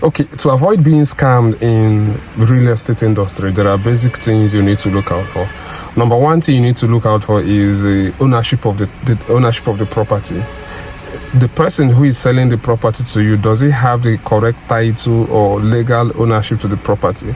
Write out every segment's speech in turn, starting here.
Okay, to avoid being scammed in real estate industry, there are basic things you need to look out for. Number one thing you need to look out for is the ownership of the ownership of the property. The person who is selling the property to you, does he have the correct title or legal ownership to the property?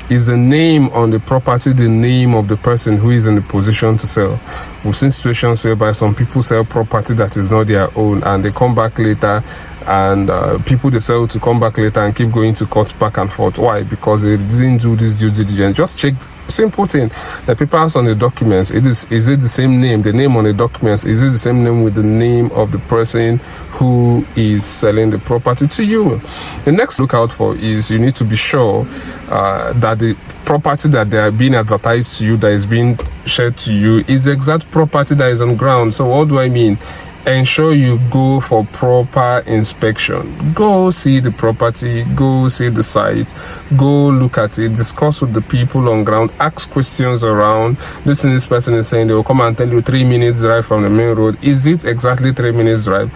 Is the name on the property the name of the person who is in the position to sell? We've seen situations whereby some people sell property that is not their own and they come back later, and people they sell to come back later and keep going to court back and forth. Why? Because they didn't do this due diligence. Just check. Simple thing. The papers on the documents, is it the same name? The name on the documents, is it the same name with the name of the person who is selling the property to you? The next look out for is you need to be sure that the property that they are being advertised to you, that is being shared to you, is the exact property that is on ground. So what do I mean? Ensure you go for proper inspection. Go see the property, go see the site, go look at it, discuss with the people on ground, ask questions around. This person is saying they will come and tell you 3 minutes drive from the main road. Is it exactly 3 minutes drive?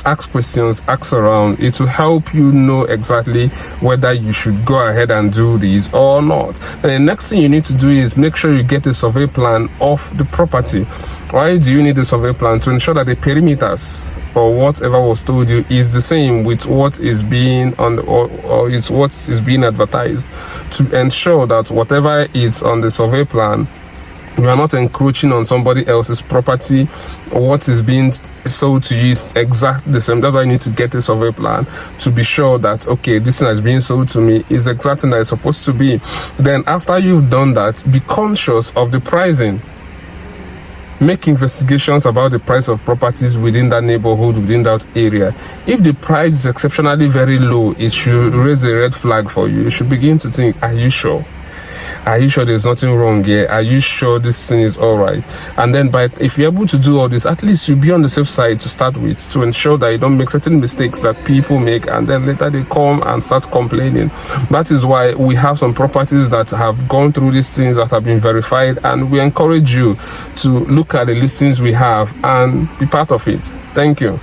Ask questions, ask around. It will help you know exactly whether you should go ahead and do this or not. And the next thing you need to do is make sure you get a survey plan of the property. Why do you need a survey plan? To ensure that the perimeters or whatever was told you is the same with what is being on the, or is what is being advertised, to ensure that whatever is on the survey plan, you are not encroaching on somebody else's property. What is being sold to you is exactly the same. That's why you need to get a survey plan to be sure that, okay, this thing that's being sold to me is exactly that it's supposed to be. Then after you've done that, be conscious of the pricing. Make investigations about the price of properties within that neighborhood, within that area. If the price is exceptionally very low, it should raise a red flag for you. You should begin to think, are you sure? Are you sure there's nothing wrong here? Are you sure this thing is all right? And then if you're able to do all this, at least you'll be on the safe side to start with, to ensure that you don't make certain mistakes that people make and then later they come and start complaining. That is why we have some properties that have gone through these things that have been verified, and we encourage you to look at the listings we have and be part of it. Thank you.